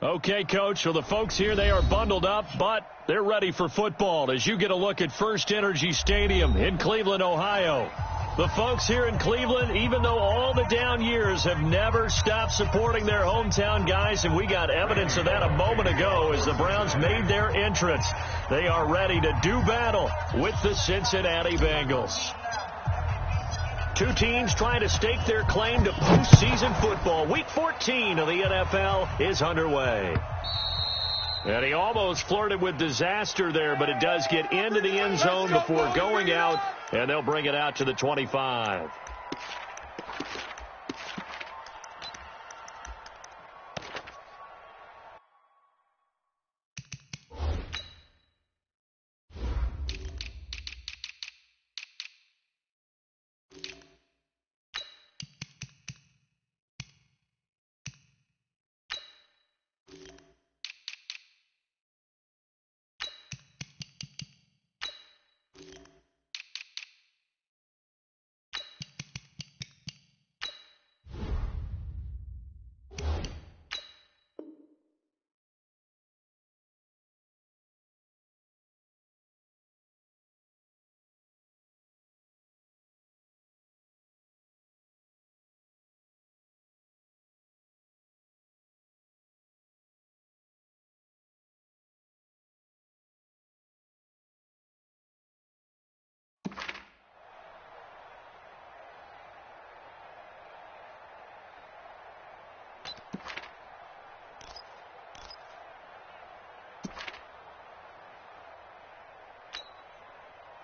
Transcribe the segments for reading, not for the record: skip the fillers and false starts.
Okay, Coach, so the folks here, they are bundled up, but they're ready for football as you get a look at First Energy Stadium in Cleveland, Ohio. The folks here in Cleveland, even though all the down years, have never stopped supporting their hometown guys, and we got evidence of that a moment ago as the Browns made their entrance. They are ready to do battle with the Cincinnati Bengals. Two teams trying to stake their claim to postseason football. Week 14 of the NFL is underway. And he almost flirted with disaster there, but it does get into the end zone before going out, and they'll bring it out to the 25.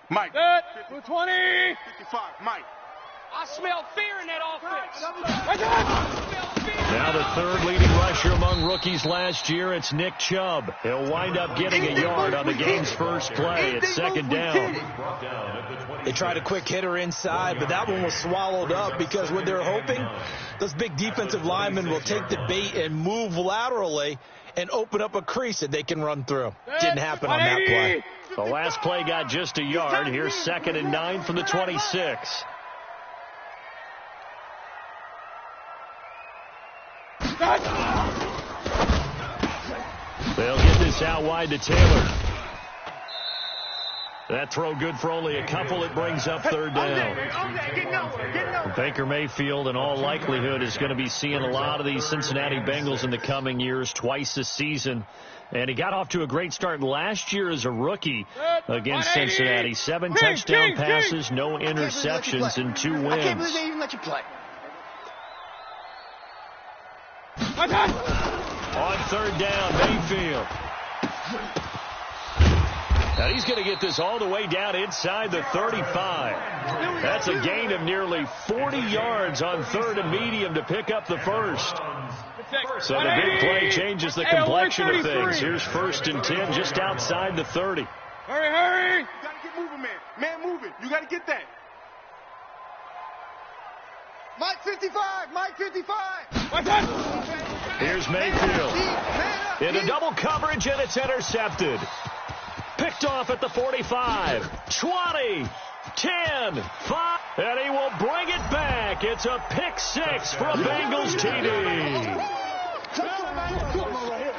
Mike. 20. 55. Mike. I smell fear in that offense. Now the third leading rusher among rookies last year, it's Nick Chubb. He'll wind up getting a yard on the game's first play. It's second down. They tried a quick hitter inside, but that one was swallowed up because what they're hoping, those big defensive linemen will take the bait and move laterally and open up a crease that they can run through. Didn't happen on that play. The last play got just a yard. Here's 2nd and 9 from the 26. They'll get this out wide to Taylor. That throw good for only a couple. It brings up third down. Baker Mayfield, in all likelihood, is going to be seeing a lot of these Cincinnati Bengals in the coming years, twice this season. And he got off to a great start last year as a rookie against Cincinnati. 7 touchdown passes, no interceptions, and 2 wins. I can't believe they even let you play. On third down, Mayfield. Now he's going to get this all the way down inside the 35. That's a gain of nearly 40 yards on third and medium to pick up the first. So the big play changes the complexion of things. Here's 1st and 10 just outside the 30. Hurry. You got to get moving, man. Man moving. You got to get that. Mike 55. Here's Mayfield. Into double coverage, and it's intercepted. Picked off at the 45, 20, 10, 5, and he will bring it back. It's a pick 6 for a Bengals TD.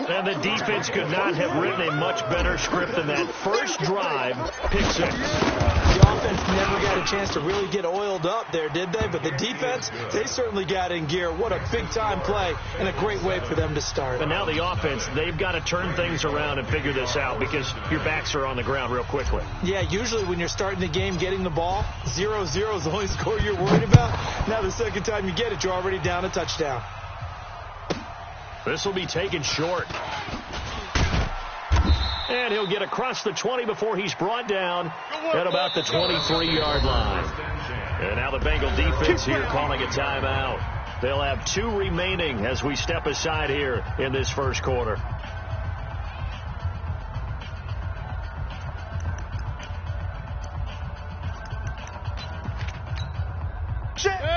And the defense could not have written a much better script than that first drive, pick 6. The offense never got a chance to really get oiled up there, did they? But the defense, they certainly got in gear. What a big-time play and a great way for them to start. And now the offense, they've got to turn things around and figure this out because your backs are on the ground real quickly. Yeah, usually when you're starting the game, getting the ball, 0-0 is the only score you're worried about. Now the second time you get it, you're already down a touchdown. This will be taken short. And he'll get across the 20 before he's brought down at about the 23-yard line. And now the Bengal defense here calling a timeout. They'll have 2 remaining as we step aside here in this first quarter.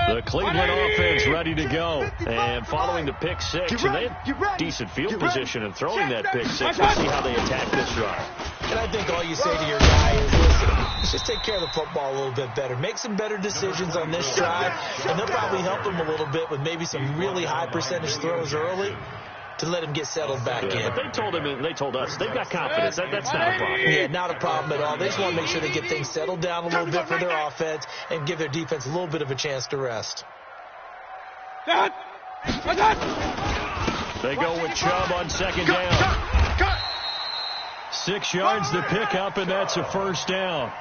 The Cleveland offense ready to go. And following the pick 6, and they had decent field position in throwing that pick 6. We'll see how they attack this drive. And I think all you say to your guy is, listen, let's just take care of the football a little bit better. Make some better decisions on this drive, and they'll probably help them a little bit with maybe some really high percentage throws early. to let him get settled back in. But they told us they've got confidence. That's not a problem. Yeah, not a problem at all. They just want to make sure they get things settled down a little bit for their offense and give their defense a little bit of a chance to rest. They go with Chubb on second down. 6 yards to pick up, and that's a first down.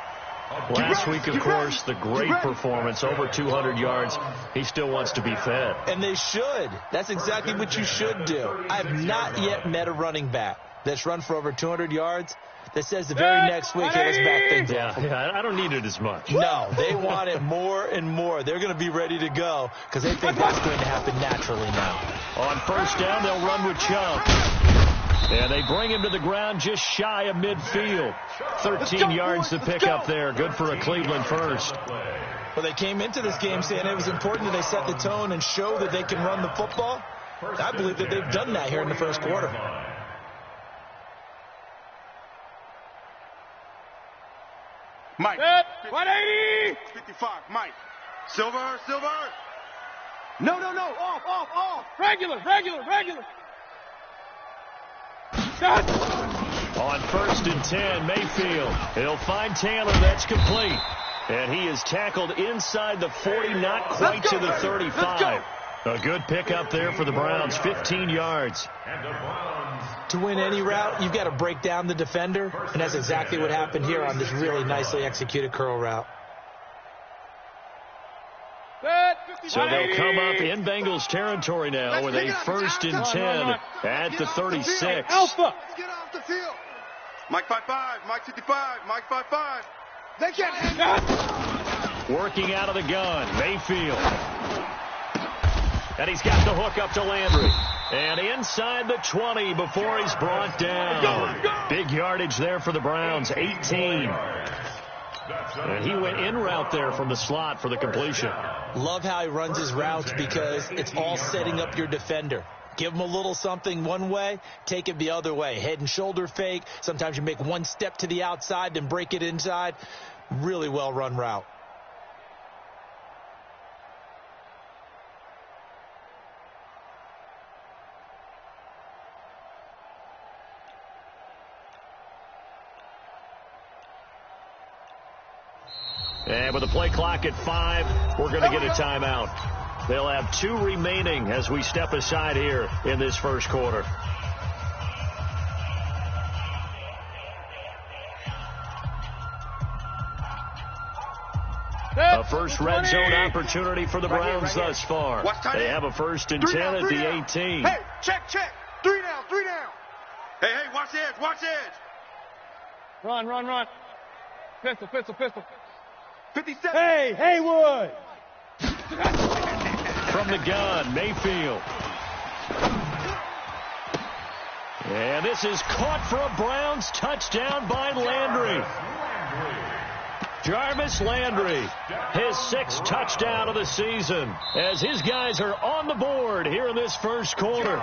Last week, of course, the great performance, over 200 yards. He still wants to be fed. And they should. That's exactly what you should do. I have not yet met a running back that's run for over 200 yards that says the very next week, hey, let's back things off. Yeah, I don't need it as much. No, they want it more and more. They're going to be ready to go because they think that's going to happen naturally now. On first down, they'll run with Chubb. And they bring him to the ground just shy of midfield. 13 yards to pick up there. Good for a Cleveland first. Well, they came into this game saying it was important that they set the tone and show that they can run the football. I believe that they've done that here in the first quarter. Mike. 180. 55. Mike. Silver. No. Off. Regular. On first and 10, Mayfield. He'll find Taylor. That's complete. And he is tackled inside the 40, not quite to the 35. A good pickup there for the Browns, 15 yards. To win any route, you've got to break down the defender, and that's exactly what happened here on this really nicely executed curl route. So they'll come up in Bengals territory now with a first and 10 at the 36. Alpha. Let's get off the field. Mike 55. Mike 55. Mike 55. They can't hang. Working out of the gun, Mayfield. And he's got the hook up to Landry. And inside the 20 before he's brought down. Big yardage there for the Browns, 18. And he went in route there from the slot for the completion. Love how he runs his routes because it's all setting up your defender. Give him a little something one way, take it the other way. Head and shoulder fake. Sometimes you make one step to the outside, then break it inside. Really well run route. And with the play clock at 5, we're going to get a timeout. They'll have 2 remaining as we step aside here in this first quarter. A first red zone opportunity for the Browns thus far. They have a first and 10 at the 18. Hey, check. 3 down. Hey, watch the edge. Run. Pistol. 57. Hey, Haywood. From the gun, Mayfield. And this is caught for a Browns touchdown by Landry. Jarvis Landry, his 6th touchdown of the season, as his guys are on the board here in this first quarter.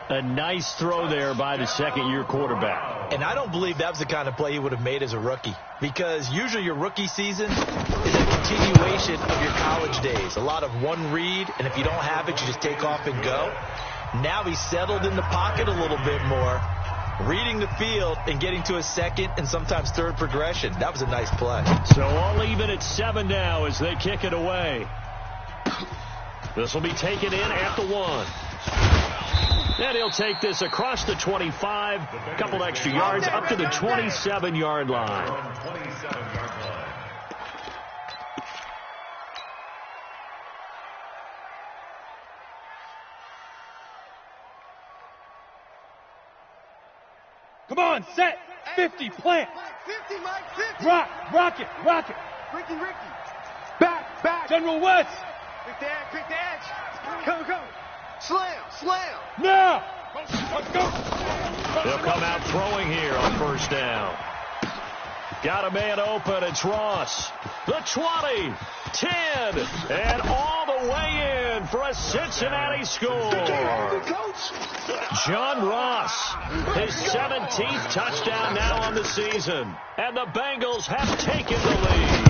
A nice throw there by the second-year quarterback. And I don't believe that was the kind of play he would have made as a rookie, because usually your rookie season is a continuation of your college days. A lot of one read, and if you don't have it, you just take off and go. Now he's settled in the pocket a little bit more, reading the field and getting to a second and sometimes third progression. That was a nice play. So all even at 7 now as they kick it away. This will be taken in at the 1. And he'll take this across the 25, a couple extra yards, up to the 27-yard line. Come on, set. 50, plant. Mike 50, Mike 50. Rock it. Ricky. Back. General West. Pick the edge. Come. Slam. Now. Let's go. They'll come out throwing here on first down. Got a man open. It's Ross. The 20, 10, and all the way in for a Cincinnati score. John Ross, his 17th touchdown now on the season. And the Bengals have taken the lead.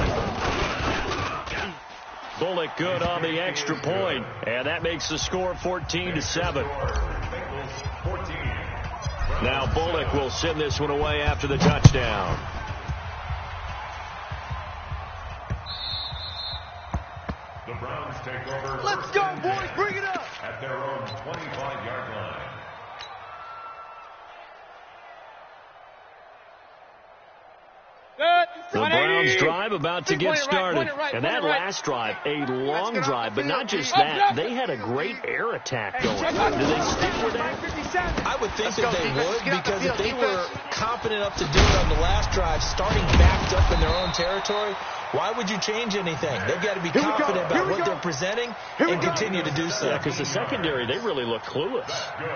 Bullock good on the extra point, and that makes the score 14-7. Now Bullock will send this one away after the touchdown. The Browns take over. Let's go, boys. Bring it up. At their own 25-yard line. The Browns drive about to get started. And that last drive, a long drive, but not just that. They had a great air attack going. Do they stick with that? I would think that they would, because if they were confident enough to do it on the last drive, starting backed up in their own territory, why would you change anything? They've got to be confident about what they're presenting and continue to do so. Yeah, because the secondary, they really look clueless.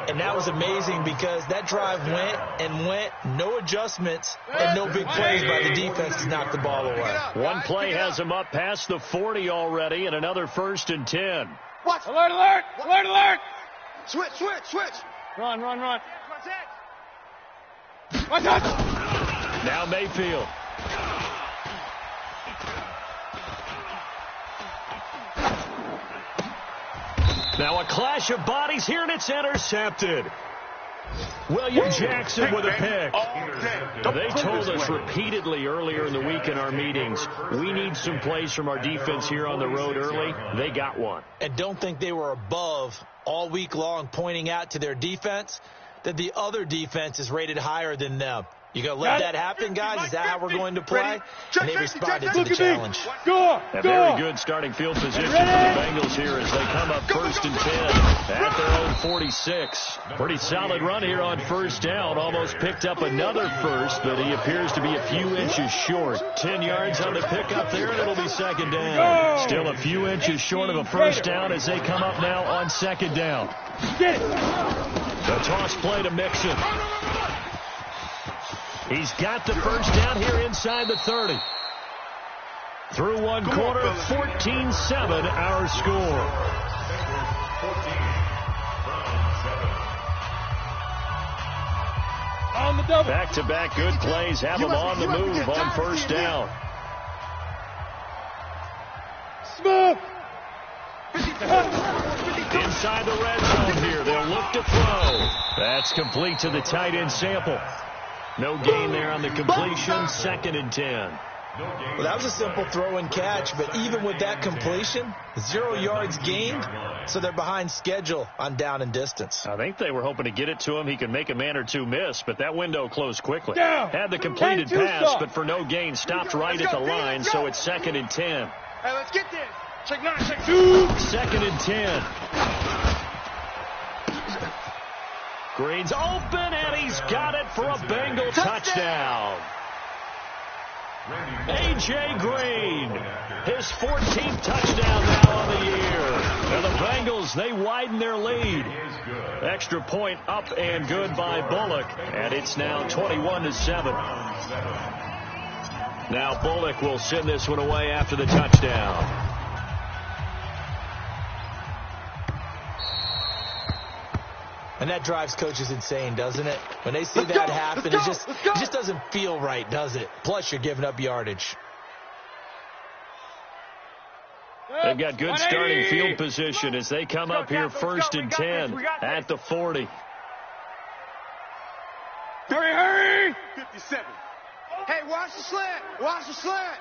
And that was amazing, because that drive went and went, no adjustments and no big plays by the defense to knock the ball away. One play has them up past the 40 already, and another 1st and 10. Watch. Alert, alert! Alert, alert! Switch. Run. Watch out! Now Mayfield. Now a clash of bodies here, and it's intercepted. William Jackson with a pick. They told us repeatedly earlier in the week in our meetings, we need some plays from our defense here on the road early. They got one. And don't think they were above all week long, pointing out to their defense that the other defense is rated higher than them. You going to let that happen, guys? Is that how we're going to play? And they responded to the challenge. A very good starting field position for the Bengals here as they come up 1st and 10 at their own 46. Pretty solid run here on 1st down. Almost picked up another first, but he appears to be a few inches short. 10 yards on the pickup there, and it'll be 2nd down. Still a few inches short of a 1st down as they come up now on 2nd down. Get it! The toss play to Mixon. He's got the 1st down here inside the 30. Through one quarter, 14-7 our score. On the double. Back-to-back good plays have them on the move on 1st down. Smooth. Inside the red zone here. They'll look to throw. That's complete to the tight end Sample. No gain there on the completion. 2nd and 10. Well, that was a simple throw and catch, but even with that completion, 0 yards gained, so they're behind schedule on down and distance. I think they were hoping to get it to him. He could make a man or two miss, but that window closed quickly. Down. Had the completed pass, but for no gain, stopped right at the line, so it's 2nd and 10. Hey, let's get this. Check 9, check 2. 2nd and 10. Green's open, and he's got it for a Bengal touchdown. A.J. Green, his 14th touchdown now on the year. And the Bengals, they widen their lead. Extra point up and good by Bullock, and it's now 21-7. Now Bullock will send this one away after the touchdown. And that drives coaches insane, doesn't it? When they see that happen, it just doesn't feel right, does it? Plus, you're giving up yardage. They've got good starting field position as they come up here 1st and 10 at the 40. Hurry! 57. Hey, watch the slant. Watch the slant.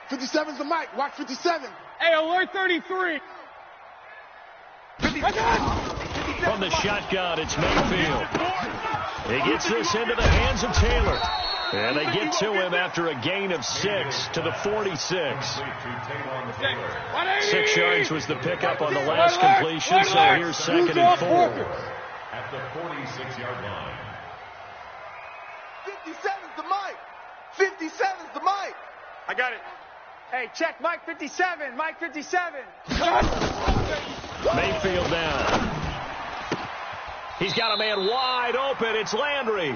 57's the mic. Watch 57. Hey, alert 33. From the shotgun, it's Mayfield. He gets this into the hands of Taylor. And they get to him after a gain of 6 to the 46. 6 yards was the pickup on the last completion, so here's 2nd and 4. At the 46-yard line. 57's the mic. 57's the mic. I got it. Hey, check Mike 57. Mike 57. Mayfield down. He's got a man wide open. It's Landry.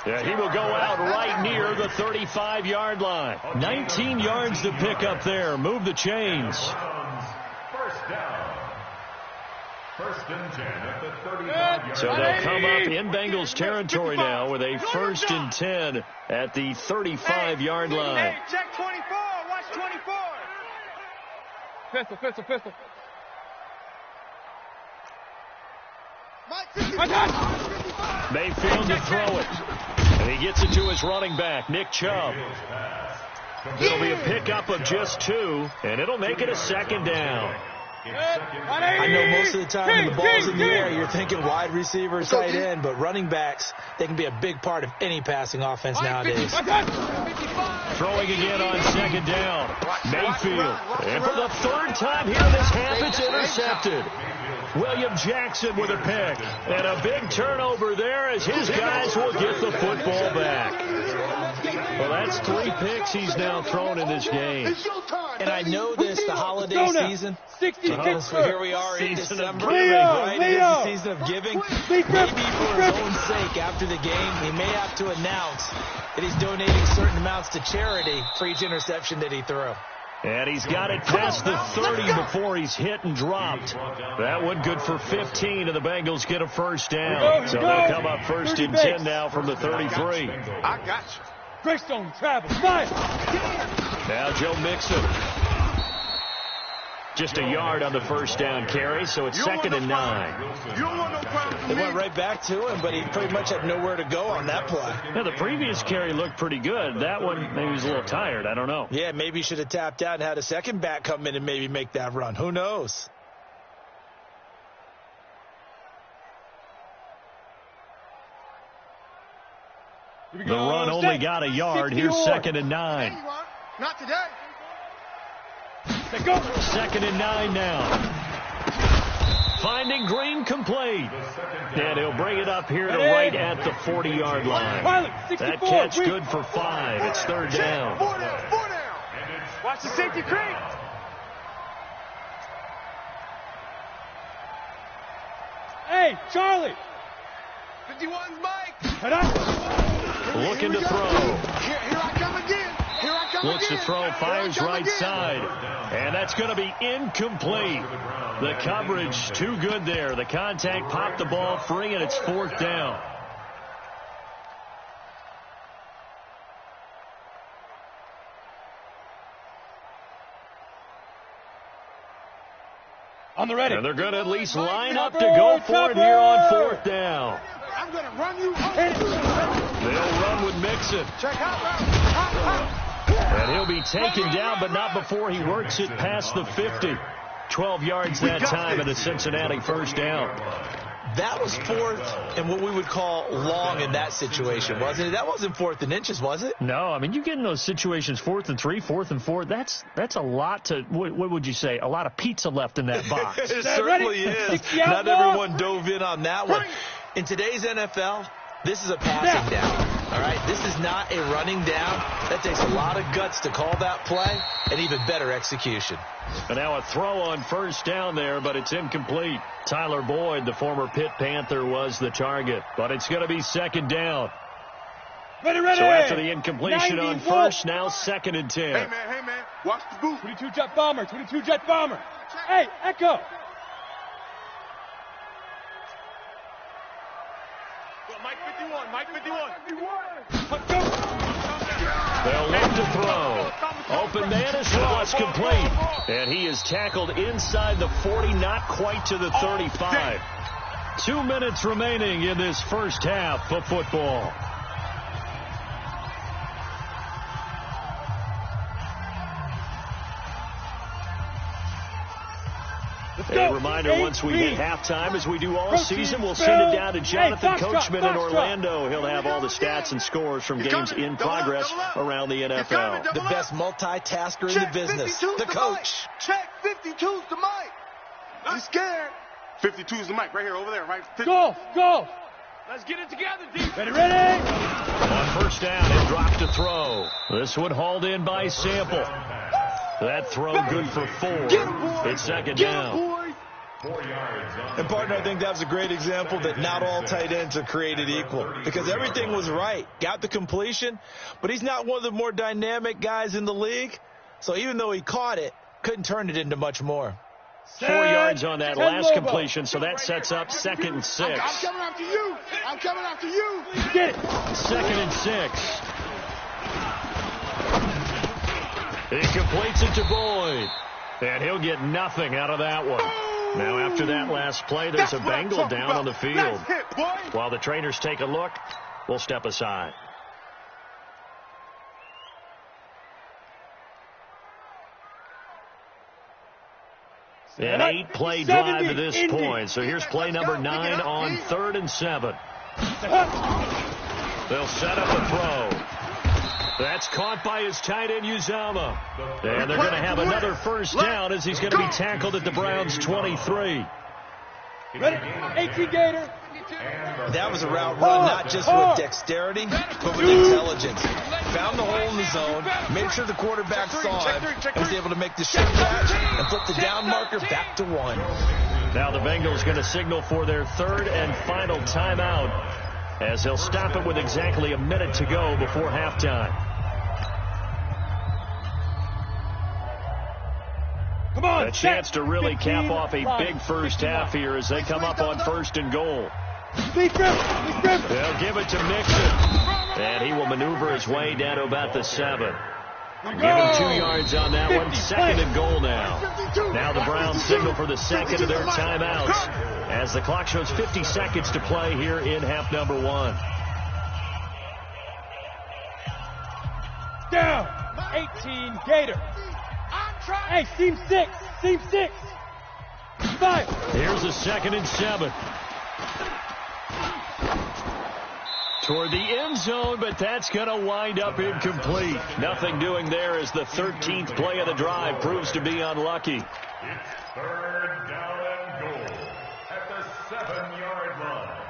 Yeah, he will go out right near the 35-yard line. 19 yards to pick up there. Move the chains. 1st down. 1st and 10 at the 35-yard So they'll come up in Bengals territory now with a 1st and 10 at the 35-yard line. Hey, check 24. Watch 24. Pistol, pistol, pistol. Mayfield to throw it. And he gets it to his running back, Nick Chubb. It'll be a pickup of just 2, and it'll make it a second down. I know most of the time when the ball's in the air, you're thinking wide receiver, tight end, but running backs, they can be a big part of any passing offense nowadays. Throwing again on second down. Mayfield. And for the 3rd time here this half, it's intercepted. William Jackson with a pick. And a big turnover there as his guys will get the football back. Well, that's 3 picks he's now thrown in this game. And I know this, the holiday season. 60 kicks. So here we are in December, Leo, right? It is Leo. the season of giving. Maybe for his own sake, after the game, he may have to announce that he's donating certain amounts to charity for each interception that he threw. And he's got it past the 30 before he's hit and dropped. That one good for 15, and the Bengals get a first down. So they'll come up first and 10 now from the 33. I got you. Greystone, travel, fire. Now Joe Mixon. Just a yard on the first down carry, so it's 2nd and 9. You don't want no problems They with me. went right back to him, but he pretty much had nowhere to go on that play. Now, the previous carry looked pretty good. That one, maybe he was a little tired. I don't know. Yeah, maybe he should have tapped out and had a second back come in and maybe make that run. Who knows? The run only got a yard. Here's 2nd and 9. Not today. Go. 2nd and 9 now. Finding Green complete. And he'll bring it up here to right at the 40-yard line. That catch good for 5. It's 3rd down. 4 down, 4 down. Watch the safety creep. Hey, Charlie. 51's Mike. Head up. Looking to throw. Here I come again. Here I come Looks to again. throw, Here I fires come right again. side. And that's going to be incomplete. The coverage too good there. The contact popped the ball free, and it's 4th down. On the ready. And they're going to at least line up to go for it here on 4th down. I'm going to run you. They'll run with Mixon. Check out. And he'll be taken down, but not before he works it past the 50. 12 yards that time and a Cincinnati first down. That was 4th and what we would call long in that situation, wasn't it? That wasn't 4th and inches, was it? No, I mean, you get in those situations, 4th and 3, 4th and 4. That's a lot to, what would you say, a lot of pizza left in that box. It certainly is. Not everyone dove in on that one. In today's NFL, this is a passing down. All right, this is not a running down. That takes a lot of guts to call that play and even better execution. And now a throw on first down there, but it's incomplete. Tyler Boyd, the former Pitt Panther, was the target, but it's going to be 2nd down. Ready. So after the incompletion on first, now 2nd and 10. Hey, man. Watch the boot. 22 jet bomber. Hey, Echo. Mike 51. They'll look to throw. Open man is Ross, complete. And he is tackled inside the 40, not quite to the 35. 2 minutes remaining in this first half of football. A reminder, once we hit halftime, as we do all season, we'll send it down to Jonathan Coachman in Orlando. He'll have all the stats and scores from games in progress around the NFL. The best multitasker in the business, the coach. Check 52's the Mike. You scared? 52's the Mike right here, over there, right? Go. Let's get it together, D. Ready. On first down, he'll drop to throw. This one hauled in by Sample. That throw good for 4. It's 2nd down. And, partner, I think that was a great example that not all tight ends are created equal, because everything was right. Got the completion, but he's not one of the more dynamic guys in the league. So even though he caught it, couldn't turn it into much more. 4 yards on that last completion, so that sets up 2nd and 6. I'm coming after you. Get it. 2nd and 6. He completes it to Boyd. And he'll get nothing out of that one. Now, after that last play, there's a Bengal down on the field. While the trainers take a look, we'll step aside. An 8-play drive to this point. So here's play number 9 on 3rd and 7. They'll set up a throw. That's caught by his tight end, Uzama. And they're going to have another first down as he's going to be tackled at the Browns' 23. Ready? 18 Gator. That was a route run, not just with dexterity, but with intelligence. Found the hole in the zone, made sure the quarterback saw him, and was able to make the short catch and flip the down marker back to 1. Now the Bengals going to signal for their 3rd and final timeout as they'll stop it with exactly a minute to go before halftime. Come on, a chance to really cap off a big first half here as they come up on 1st and goal. They'll give it to Mixon, and he will maneuver his way down to about the 7. Give him 2 yards on that one. 2nd and goal now. Now the Browns signal for the 2nd of their timeouts as the clock shows 50 seconds to play here in half number 1. Down. 18 Gator. Hey, seam 6. Seam 6. 5. Here's a 2nd and 7. Toward the end zone, but that's going to wind up incomplete. Nothing doing there as the 13th play of the drive proves to be unlucky. It's 3rd down and goal at the 7-yard line.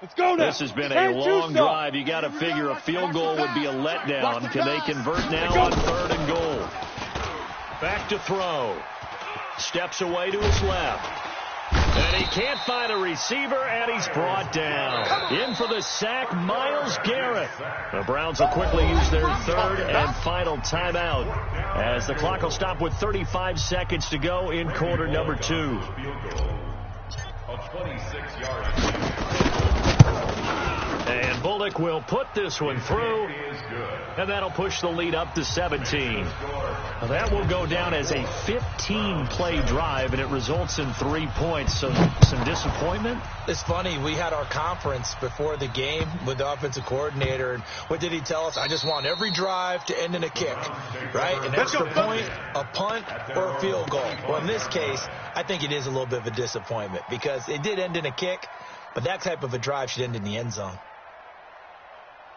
Let's go now. This has been a long drive. You got to figure a field goal would be a letdown. Can they convert now on 3rd and goal? Back to throw. Steps away to his left. And he can't find a receiver, and he's brought down. In for the sack, Myles Garrett. The Browns will quickly use their 3rd and final timeout as the clock will stop with 35 seconds to go in quarter number 2. A 26-yard. And Bullock will put this one through, and that'll push the lead up to 17. Now that will go down as a 15-play drive, and it results in 3 points. So some disappointment? It's funny. We had our conference before the game with the offensive coordinator, and what did he tell us? I just want every drive to end in a kick, right? An extra point, a punt, or a field goal. Well, in this case, I think it is a little bit of a disappointment because it did end in a kick, but that type of a drive should end in the end zone.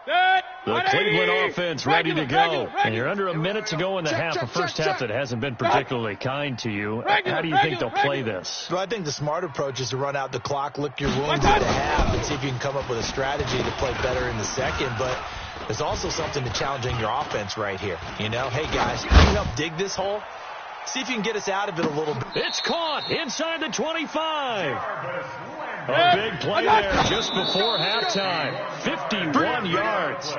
The Cleveland offense ready to go. And you're under a minute to go in the half. A first half that hasn't been particularly kind to you. How do you think they'll play this? Well, I think the smart approach is to run out the clock, lick your wounds at the half, and see if you can come up with a strategy to play better in the second. But there's also something to challenging your offense right here. You know, hey, guys, can you help dig this hole? See if you can get us out of it a little bit. It's caught inside the 25. A big play there just before halftime. 51 yards.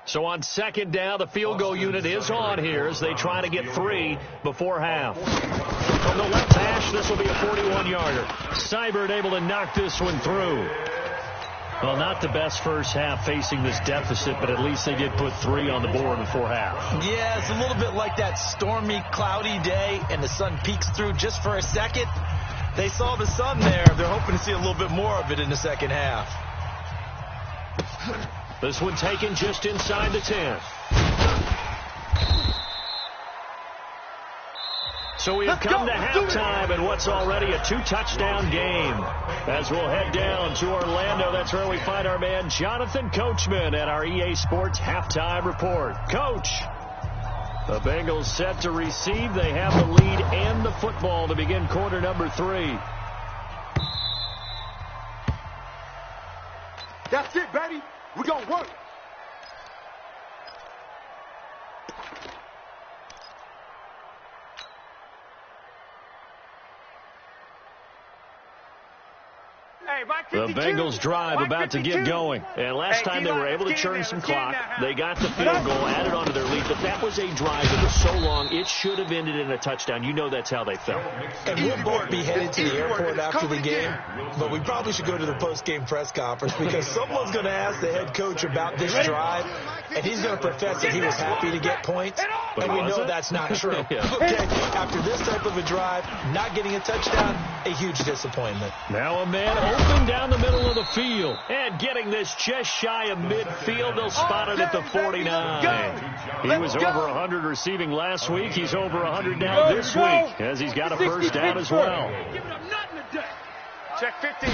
So on 2nd down, the field goal unit is on here as they try to get 3 before half. From the left hash, this will be a 41-yarder. Seibert able to knock this one through. Well, not the best first half facing this deficit, but at least they did put 3 on the board before half. Yeah, it's a little bit like that stormy, cloudy day, and the sun peeks through just for a second. They saw the sun there. They're hoping to see a little bit more of it in the second half. This one taken just inside the 10. So we have come to halftime in what's already a 2-touchdown game. As we'll head down to Orlando, that's where we find our man Jonathan Coachman at our EA Sports Halftime Report. Coach, the Bengals set to receive. They have the lead and the football to begin quarter number 3. That's it, baby. We're going to work. The Bengals drive about to get going. And last time they were able to churn some clock. They got the field goal, added onto their lead. But that was a drive that was so long, it should have ended in a touchdown. You know that's how they felt. And we'll both be headed to the airport after the game. But we probably should go to the post-game press conference because someone's going to ask the head coach about this drive. And he's going to profess that he was happy to get points. And we know that's not true. Okay, after this type of a drive, not getting a touchdown, a huge disappointment. Now a man open down the middle of the field. And getting this just shy of midfield, they'll spot it at the 49. He was over 100 receiving last week. He's over 100 now this week as he's got a first down as well. Check 50.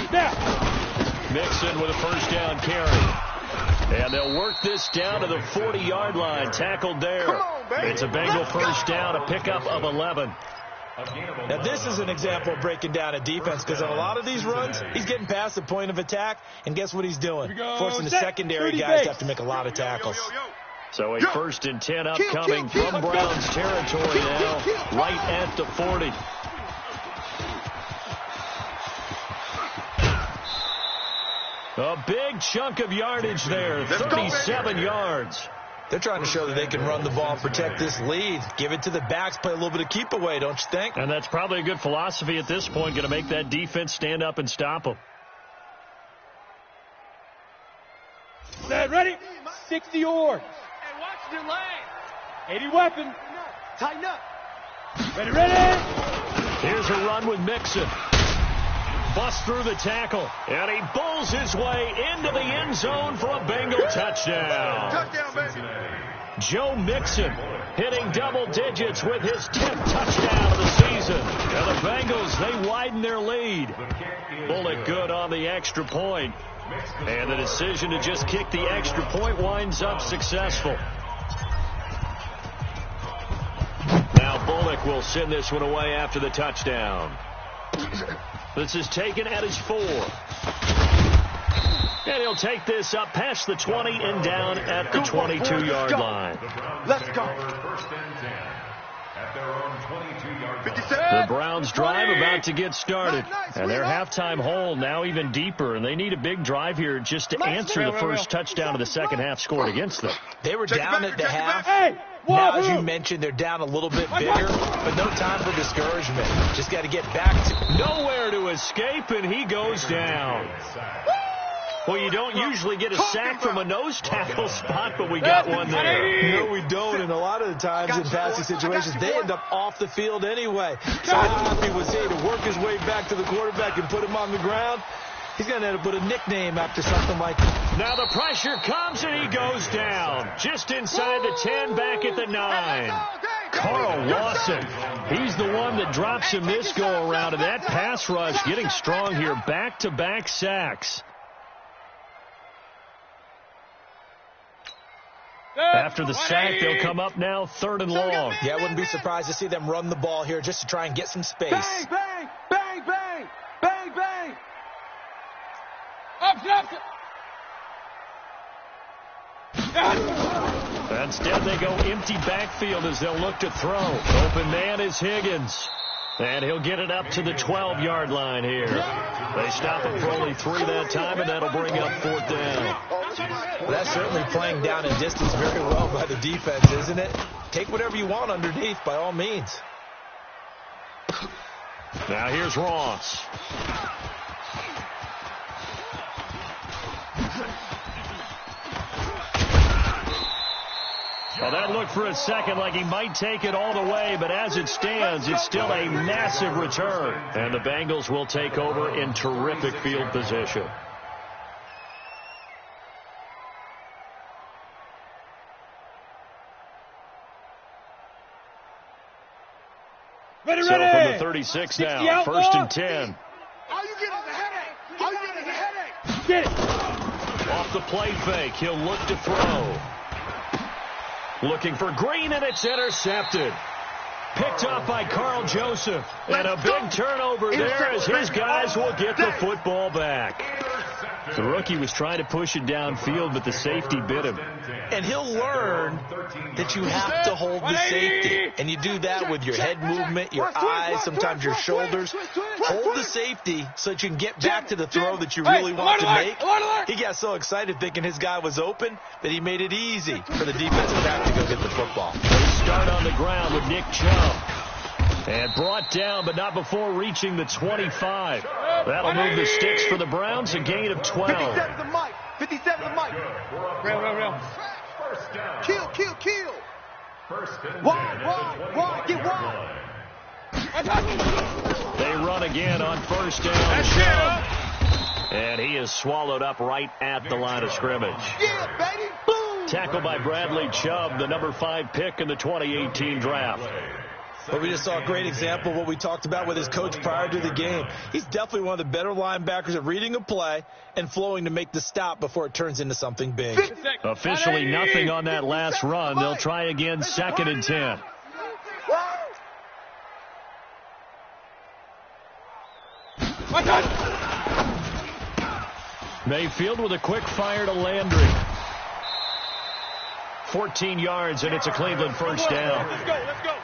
Mixon with a first down carry. And they'll work this down to the 40-yard line. Tackled there. It's a Bengal first down, a pickup of 11. Now, this is an example of breaking down a defense because on a lot of these runs, he's getting past the point of attack, and guess what he's doing? Forcing the secondary guys to have to make a lot of tackles. So a first and 10 upcoming from Browns territory now, right at the 40. A big chunk of yardage there, 37 yards. They're trying to show that they can run the ball and protect this lead. Give it to the backs, play a little bit of keep away, don't you think? And that's probably a good philosophy at this point, going to make that defense stand up and stop them. Set, ready? 60 yards. Hey, watch your lane. 80 weapon. Tighten up. Ready, ready. Here's a run with Mixon. Busts through the tackle, and he bulls his way into the end zone for a Bengal touchdown. Touchdown, baby. Joe Mixon hitting double digits with his 10th touchdown of the season. And the Bengals, they widen their lead. Bullet good on the extra point. And the decision to just kick the extra point winds up successful. Now Bullock will send this one away after the touchdown. This is taken at his 4. And he'll take this up past the 20 and down at the 22-yard line. Let's go. The Browns drive about to get started. And their halftime hole now even deeper. And they need a big drive here just to answer the first touchdown of the second half scored against them. They were down at the half. Now, as you mentioned, they're down a little bit bigger, but no time for discouragement. Just got to get back to... Nowhere to escape, and he goes down. Well, you don't usually get a sack from a nose tackle spot, but we got one there. No, we don't, and a lot of the times in passing situations, they end up off the field anyway. So how happy was he to work his way back to the quarterback and put him on the ground? He's going to end up with a nickname after something like that. Now the pressure comes, and he goes down. Just inside the 10, back at the 9. Carl Lawson, he's the one that drops him this go-around, and that pass rush getting strong here. Back-to-back sacks. After the sack, they'll come up now 3rd and long. Yeah, I wouldn't be surprised to see them run the ball here just to try and get some space. Bang, bang, bang, bang, bang, bang. Instead, they go empty backfield as they'll look to throw. Open man is Higgins. And he'll get it up to the 12-yard line here. They stop him for only 3 that time, and that'll bring up 4th down. Well, that's certainly playing down in distance very well by the defense, isn't it? Take whatever you want underneath, by all means. Now here's Ross. Well, that looked for a second like he might take it all the way, but as it stands, it's still a massive return. And the Bengals will take over in terrific field position. Ready, so ready. from the 36 now, 1st and 10. All you get is a headache. All you get is a headache. Get it. Off the play fake, he'll look to throw. Looking for Green, and it's intercepted. Picked up by Carl Joseph. And a big turnover there as his guys will get the football back. The rookie was trying to push it downfield, but the safety bit him. And he'll learn that you have to hold the safety. And you do that with your head movement, your eyes, sometimes your shoulders. Hold the safety so that you can get back to the throw that you really want to make. He got so excited thinking his guy was open that he made it easy for the defensive back to go get the football. They start on the ground with Nick Chubb. And brought down, but not before reaching the 25. That'll move the sticks for the Browns, a gain of 12. 57 to Mike. 57 to Mike. Real. Kill. Wide. Get wide. They run again on first down. Chubb. And he is swallowed up right at the line of scrimmage. Yeah, baby. Boom. Tackled by Bradley Chubb, the number 5 pick in the 2018 draft. But we just saw a great example of what we talked about with his coach prior to the game. He's definitely one of the better linebackers at reading a play and flowing to make the stop before it turns into something big. Officially nothing on that last run. They'll try again, 2nd and 10. Mayfield with a quick fire to Landry. 14 yards, and it's a Cleveland first down. Let's go.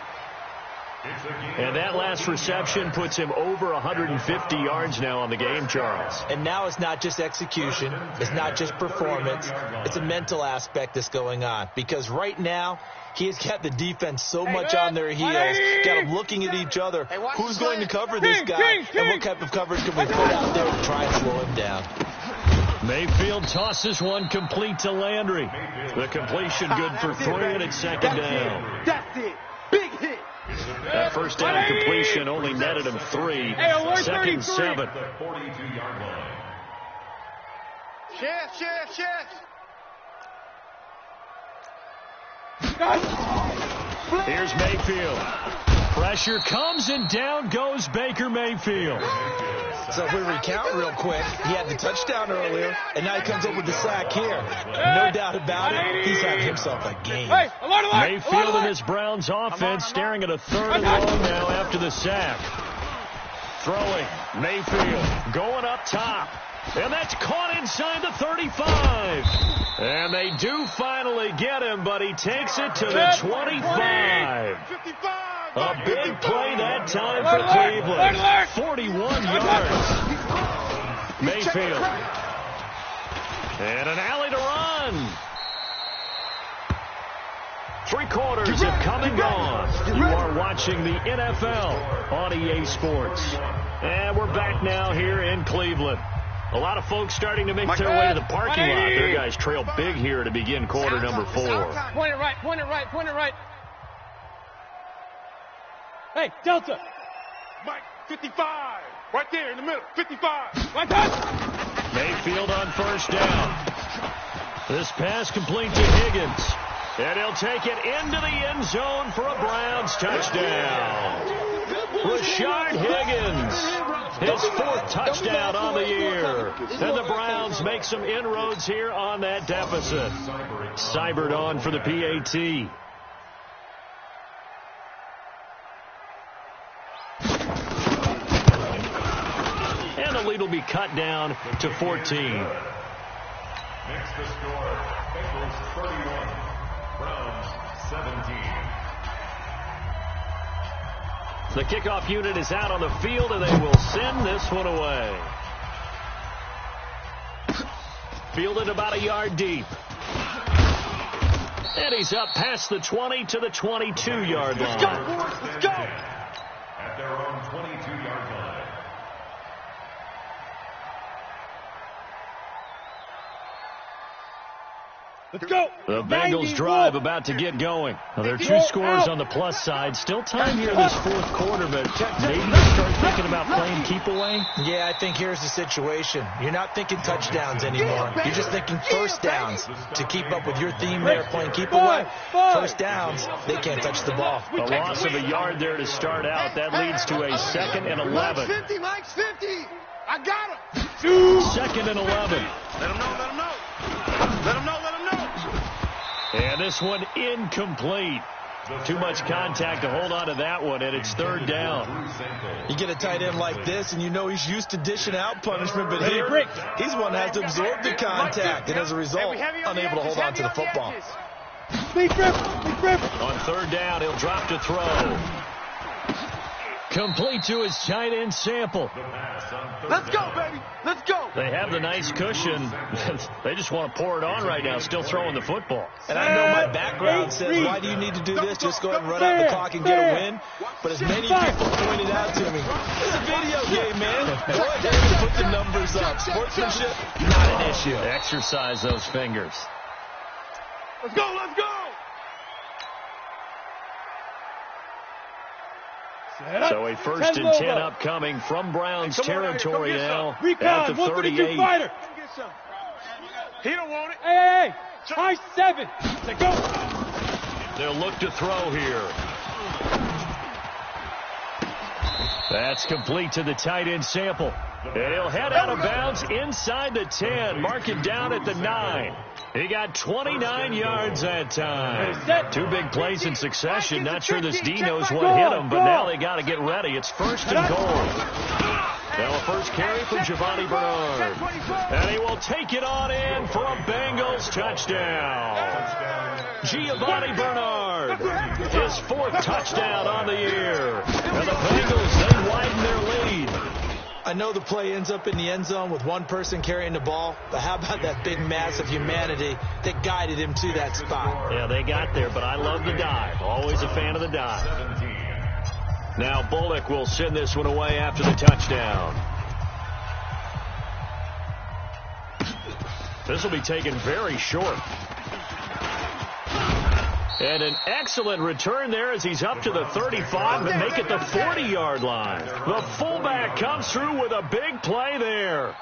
And that last reception puts him over 150 yards now on the game, Charles. And now it's not just execution. It's not just performance. It's a mental aspect that's going on. Because right now, he's got the defense so much on their heels, got them looking at each other. Who's going to cover this guy? And what type of coverage can we put out there to try and slow him down? Mayfield tosses one complete to Landry. The completion good for 3, and it's 2nd down. That's it. Big hit. That first down completion only netted him 3. 2nd and 7. Chef. Here's Mayfield. Pressure comes, and down goes Baker Mayfield. So if we recount real quick, he had the touchdown earlier, and now he comes up with the sack here. No doubt about it, he's having himself a game. Mayfield and his Browns offense staring at a 3rd and long now after the sack. Throwing, Mayfield going up top. And that's caught inside the 35. And they do finally get him, but he takes it to the 25. A big play that time for Cleveland. 41 yards. Mayfield. And an alley to run. 3 quarters have come and gone. You are watching the NFL on EA Sports. And we're back now here in Cleveland. A lot of folks starting to make their way to the parking lot. Their guys trail big here to begin quarter number 4. Point it right. Hey, Delta. Mike, 55. Right there in the middle. 55. Right touch. Mayfield on first down. This pass complete to Higgins. And he'll take it into the end zone for a Browns touchdown. Rashard Higgins. His 4th touchdown on the year. And the Browns make some inroads here on that deficit. Seibert on for the PAT. And the lead will be cut down to 14. Next to score, Bengals 31, Browns 17. The kickoff unit is out on the field, and they will send this one away. Fielded about a yard deep. And he's up past the 20 to the 22-yard line. Let's go, boys. Let's go. At their own 22-yard line. Let's go. The Bengals drive about to get going. Now, there are 2 scores on the plus side. Still time here this 4th quarter, but maybe you start thinking about playing keep away. Yeah, I think here's the situation. You're not thinking touchdowns anymore. You're just thinking first downs. To keep up with your theme there, playing keep away. First downs, they can't touch the ball. A loss of a yard there to start out. That leads to a 2nd and 11. Mike's 50. I got him. 2nd and 11. Let him know. And this one incomplete. Too much contact to hold on to that one, and it's third down. You get a tight end like this, and you know he's used to dishing out punishment, but here, he's one that has to absorb the contact, and as a result, unable to hold on to the football. Big grip. On third down, he'll drop to throw. Complete to his tight end Sample. Let's go, baby. Let's go. They have the nice cushion. They just want to pour it on right now, still throwing the football. And I know my background says, why do you need to do this? Just go ahead and run out the clock and get a win. But as many people pointed out to me, it's a video game, man. Go ahead and put the numbers up. Sportsmanship, not an issue. Exercise those fingers. Let's go. Let's go. So a 1st and 10 upcoming from Browns territory now at the 38. He don't want it. Hey. High 7. Let's go. They'll look to throw here. That's complete to the tight end Sample. And he'll head out of bounds inside the 10. Mark it down at the 9. He got 29 yards that time. 2 big plays in succession. Not sure this D knows what hit him, but now they got to get ready. It's 1st and goal. Now a first carry for Giovanni Bernard. And he will take it on in for a Bengals touchdown. Giovanni Bernard, his 4th touchdown on the year. And the Bengals then widen their lead. I know the play ends up in the end zone with one person carrying the ball, but how about that big mass of humanity that guided him to that spot? Yeah, they got there, but I love the dive. Always a fan of the dive. Now Bullock will send this one away after the touchdown. This will be taken very short. And an excellent return there as he's up to the 35 and make it the 40-yard line. The fullback comes through with a big play there.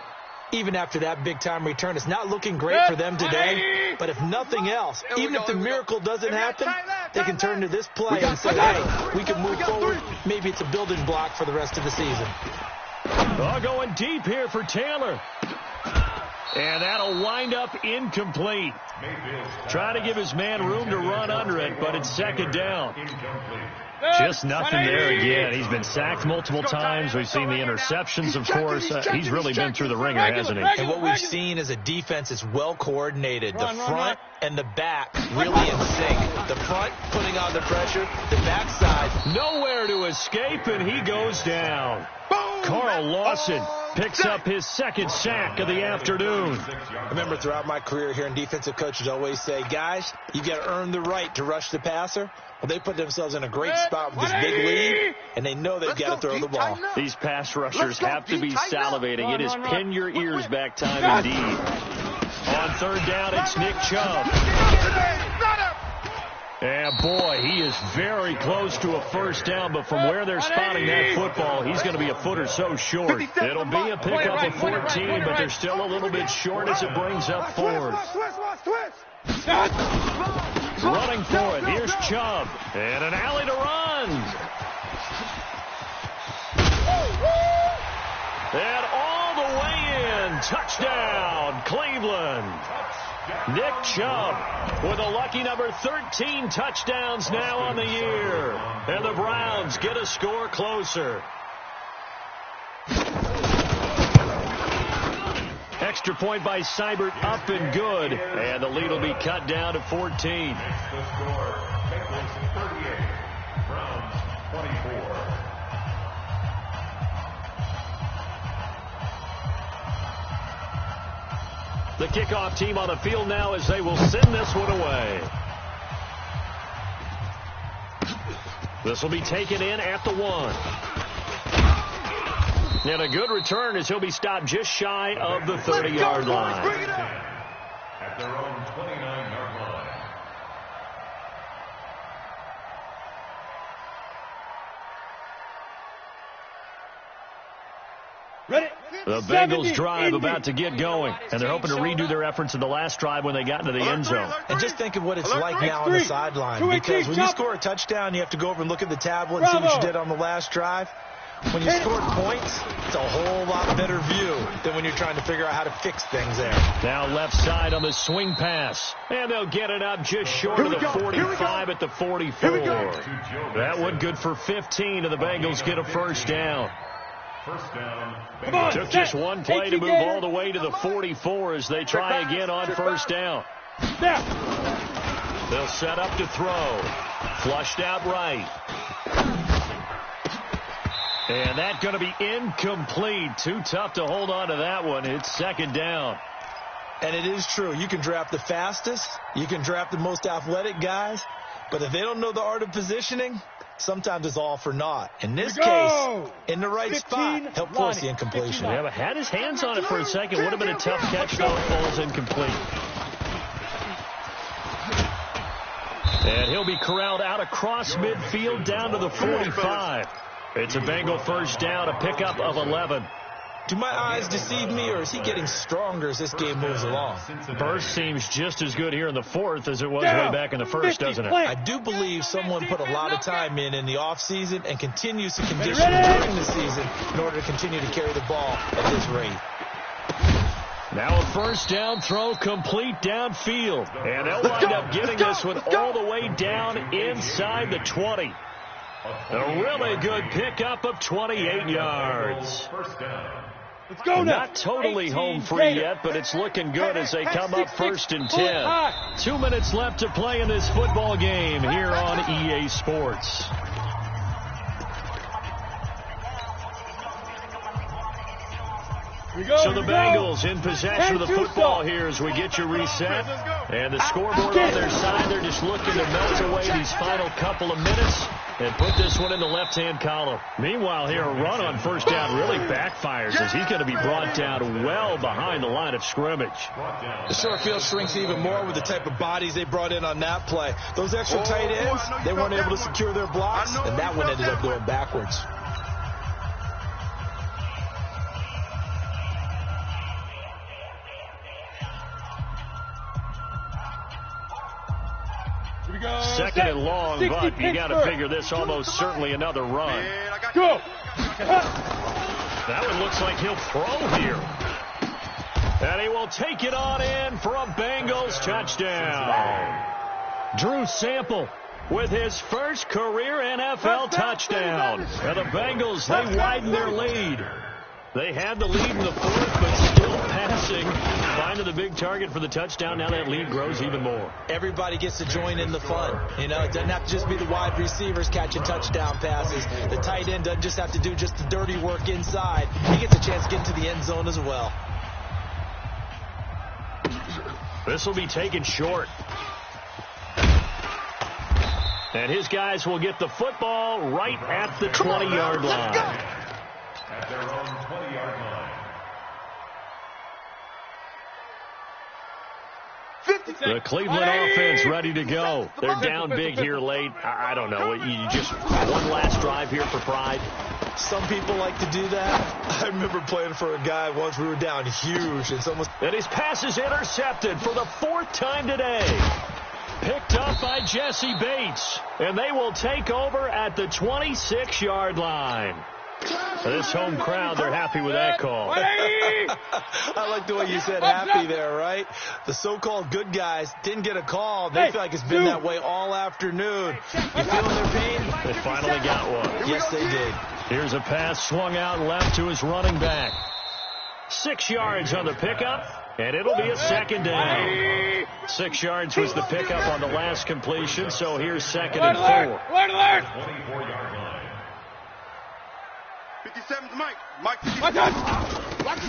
Even after that big-time return, it's not looking great for them today. But if nothing else, even if the miracle doesn't happen, they can turn to this play and say, hey, we can move forward. Maybe it's a building block for the rest of the season. Going deep here for Taylor. And that'll wind up incomplete. Trying to give his man room to run under it, but it's 2nd down. Just nothing there again. He's been sacked multiple times. We've seen the interceptions, of course. He's really been through the ringer, hasn't he? And what we've seen is a defense that's well coordinated. The front and the back really in sync. The front putting on the pressure. The backside nowhere to escape, and he goes down. Carl Lawson picks up his 2nd sack of the afternoon. I remember throughout my career hearing defensive coaches always say, guys, you got to earn the right to rush the passer. Well, they put themselves in a great spot with this big lead, and they know they've got to throw the ball. These pass rushers have to be salivating. It is pin your ears back time indeed. On 3rd down, it's Nick Chubb. And boy, he is very close to a 1st down, but from where they're spotting that football, he's going to be a foot or so short. It'll be a pickup of 14, but they're still a little bit short as it brings up 4th. Running for it, here's Chubb, and an alley to run. And all the way in, touchdown, Cleveland. Nick Chubb with a lucky number 13 touchdowns now on the year. And the Browns get a score closer. Extra point by Seibert up and good. And the lead will be cut down to 14. The score, Bengals 38, Browns 24. The kickoff team on the field now as they will send this one away. This will be taken in at the 1. And a good return as he'll be stopped just shy of the 30-yard line. At their own 29-yard line. Ready? The Bengals drive about to get going, and they're hoping to redo their efforts in the last drive when they got into the end zone. And just think of what it's like now on the sideline, because when you score a touchdown, you have to go over and look at the tablet and see what you did on the last drive. When you scored points, it's a whole lot better view than when you're trying to figure out how to fix things there. Now left side on the swing pass. And they'll get it up just short of the 45 at the 44. That one good for 15, and the Bengals get a first down. First down. Come on, Took just one play to move all the way to the 44 as they try again on first down. They'll set up to throw. Flushed out right. And that's going to be incomplete. Too tough to hold on to that one. It's second down. And it is true. You can draft the fastest. You can draft the most athletic guys. But if they don't know the art of positioning, sometimes it's all for naught. In this case, in the right spot, help force the incompletion. Yeah, but had his hands on it for a second. Would have been a tough catch, though. It falls incomplete. And he'll be corralled out across midfield down to the 45. It's a Bengal first down, a pickup of 11. Do my eyes deceive me, or is he getting stronger as this game moves along? Burst seems just as good here in the fourth as it was way back in the first, doesn't it? I do believe someone put a lot of time in the offseason and continues to condition during the season in order to continue to carry the ball at this rate. Now a first down throw complete downfield. And they'll wind up getting this one all the way down inside the 20. A really good pickup of 28 yards. Let's go now. Not totally home free yet, but it's looking good as they come up first and 10. 2 minutes left to play in this football game here on EA Sports. So the Bengals in possession of the football here as we get you reset. And the scoreboard on their side, they're just looking to melt away these final couple of minutes and put this one in the left-hand column. Meanwhile here, a run on first down really backfires as he's going to be brought down well behind the line of scrimmage. The short field shrinks even more with the type of bodies they brought in on that play. Those extra tight ends, they weren't able to secure their blocks, and that one ended up going backwards. Second and long, but you got to figure this almost certainly another run. Go. That one looks like he'll throw here. And he will take it on in for a Bengals touchdown. Drew Sample with his first career NFL touchdown. And the Bengals, they widen their lead. They had the lead in the fourth, but still passing. Finding the big target for the touchdown. Now that lead grows even more. Everybody gets to join in the fun. You know, it doesn't have to just be the wide receivers catching touchdown passes. The tight end doesn't just have to do just the dirty work inside. He gets a chance to get into the end zone as well. This will be taken short. And his guys will get the football right at the 20-yard line. At their own 20-yard line. The Cleveland offense ready to go. They're down big here late. I don't know. You just one last drive here for pride. Some people like to do that. I remember playing for a guy once. We were down huge. It's almost... And his pass is intercepted for the fourth time today. Picked up by Jesse Bates. And they will take over at the 26-yard line. This home crowd, they're happy with that call. I like the way you said happy there, right? The so-called good guys didn't get a call. They feel like it's been that way all afternoon. You feeling their pain? They finally got one. Yes, they did. Here's a pass swung out left to his running back. 6 yards on the pickup, and it'll be a second down. 6 yards was the pickup on the last completion, so here's second and 4. 24-yard line. 57's Mike. Mike 57.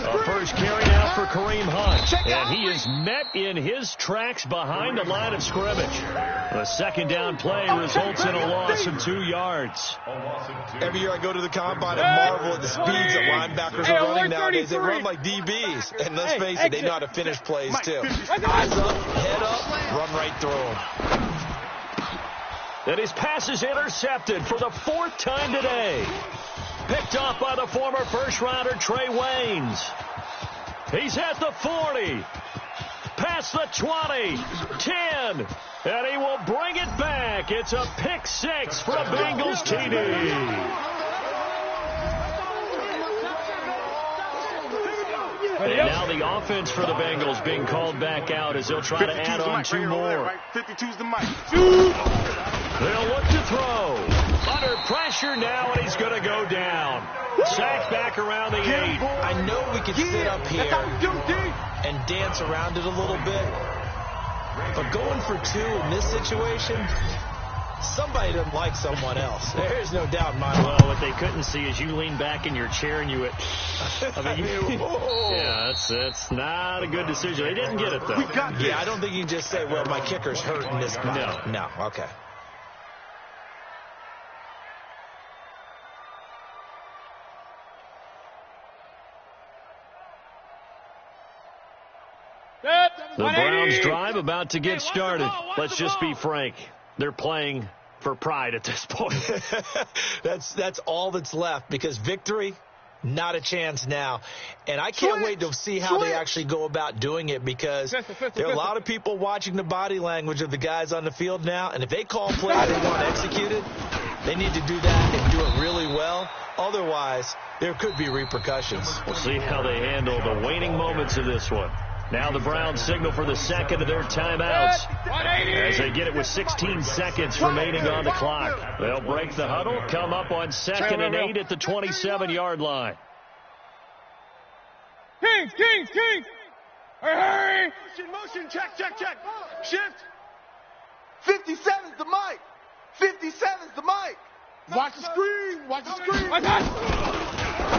A first carry now for Kareem Hunt. And he is met in his tracks behind the line of scrimmage. The second down play results in a loss of 2 yards. Every year I go to the combine and marvel at the speeds that linebackers are running nowadays. They run like DBs. And let's face it, they know how to finish plays too. Eyes up, head up, run right through them. And his pass is intercepted for the fourth time today. Picked off by the former first-rounder Trey Waynes. He's at the 40. Past the 20. 10. And he will bring it back. It's a pick 6 for a Bengals TD. And now the offense for the Bengals being called back out as they'll try to add on 2 more. 52's the mic. They'll look to throw. Under pressure now, and he's going to go down. Sacked back around the 8. I know we can sit up here and dance around it a little bit, but going for 2 in this situation, somebody doesn't like someone else. There's no doubt in my mind. Well, what they couldn't see is you lean back in your chair and you went, yeah, that's not a good decision. They didn't get it, though. Yeah, I don't think you can just say, well, my kicker's hurt in this spot. No, okay. The Browns drive about to get started. Let's just be frank. They're playing for pride at this point. That's all that's left, because victory, not a chance now. And I can't wait to see how they actually go about doing it, because there are a lot of people watching the body language of the guys on the field now, and if they call plays they want executed, they need to do that and do it really well. Otherwise, there could be repercussions. We'll see how they handle the waning moments of this one. Now the Browns signal for the second of their timeouts as they get it with 16 seconds remaining on the clock. They'll break the huddle, come up on 2nd and 8 at the 27-yard line. Kings! Hurry! Motion, check. Shift. 57's the mic. 57's the mic. Watch the screen.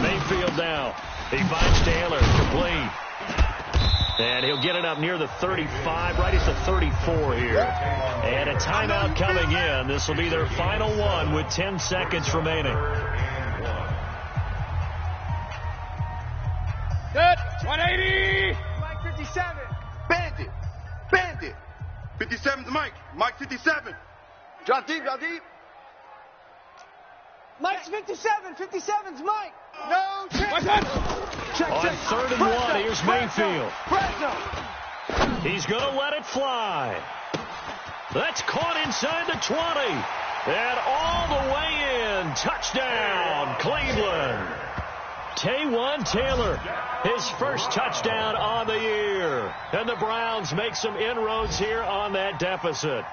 Mayfield now. He finds Taylor, complete. And he'll get it up near the 35, right at the 34 here. And a timeout coming in. This will be their final one with 10 seconds remaining. Set, 180. Mike 57. Bandit. 57's the mic. Mike 57. Drop deep. Mike's 57. 57's Mike. No, check. On 3rd and 1, here's Mayfield. He's going to let it fly. That's caught inside the 20. And all the way in. Touchdown, Cleveland. Taywan Taylor, his first touchdown on the year. And the Browns make some inroads here on that deficit.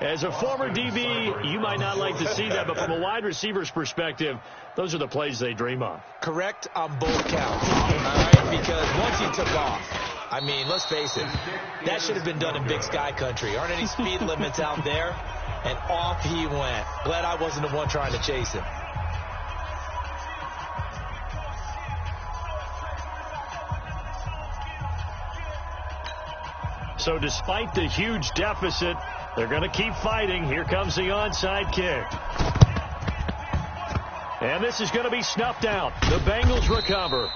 As a former DB, you might not like to see that, but from a wide receiver's perspective, those are the plays they dream of. Correct on both counts. All right, because once he took off, I mean, let's face it, that should have been done in Big Sky country. Aren't any speed limits out there? And off he went. Glad I wasn't the one trying to chase him. So despite the huge deficit, they're going to keep fighting. Here comes the onside kick. And this is going to be snuffed out. The Bengals recover.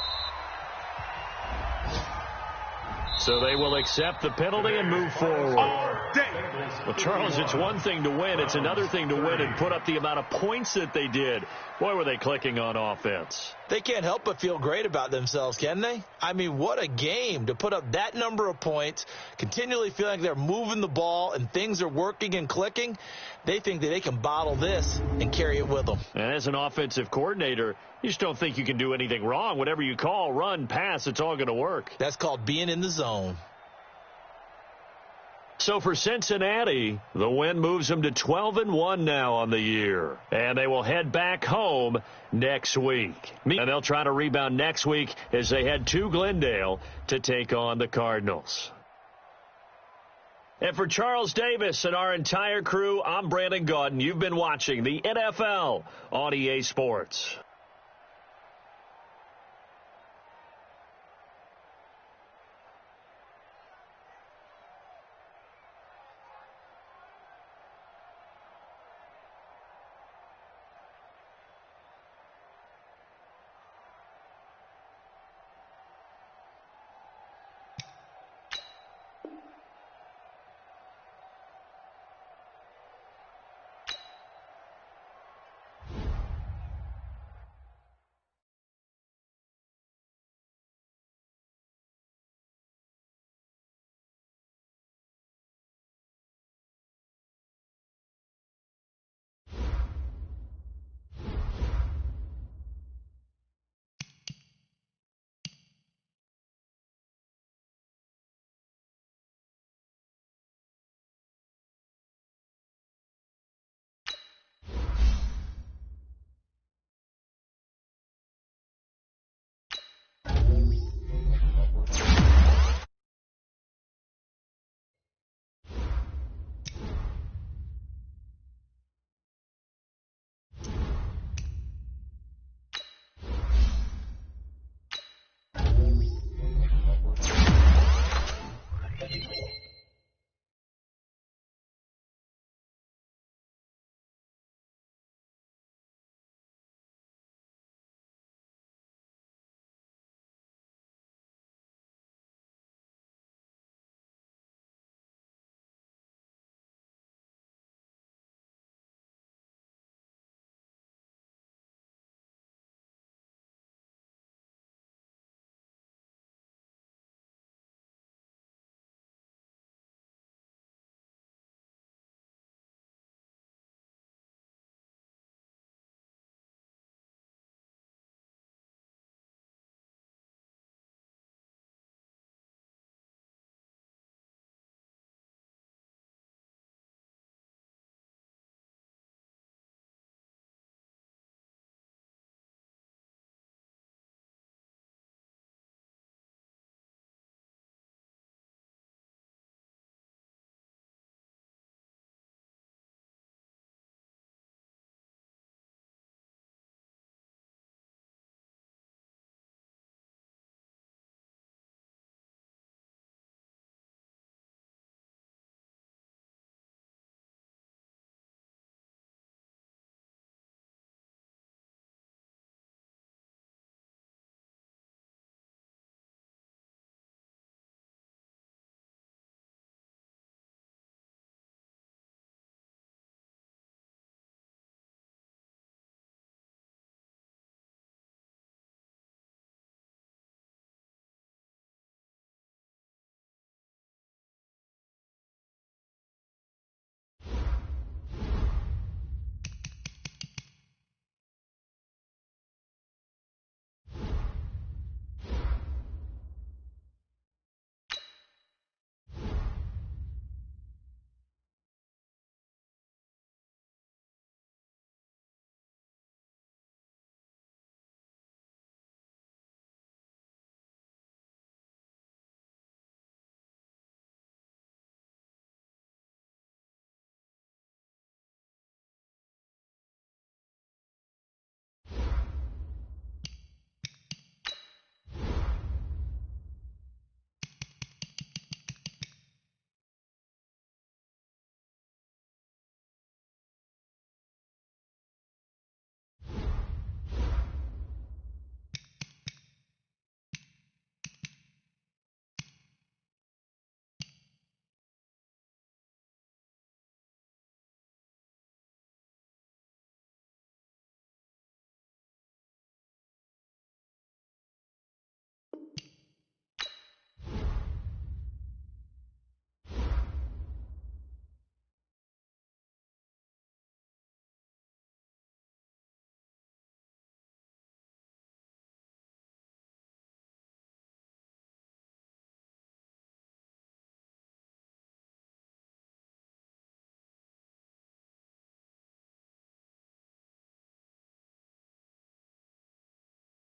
So they will accept the penalty and move forward. Well, Charles, it's one thing to win. It's another thing to win and put up the amount of points that they did. Boy, were they clicking on offense. They can't help but feel great about themselves, can they? I mean, what a game to put up that number of points, continually feeling like they're moving the ball and things are working and clicking. They think that they can bottle this and carry it with them. And as an offensive coordinator, you just don't think you can do anything wrong. Whatever you call, run, pass, it's all going to work. That's called being in the zone. So for Cincinnati, the win moves them to 12-1 now on the year. And they will head back home next week. And they'll try to rebound next week as they head to Glendale to take on the Cardinals. And for Charles Davis and our entire crew, I'm Brandon Gaudin. You've been watching the NFL on EA Sports.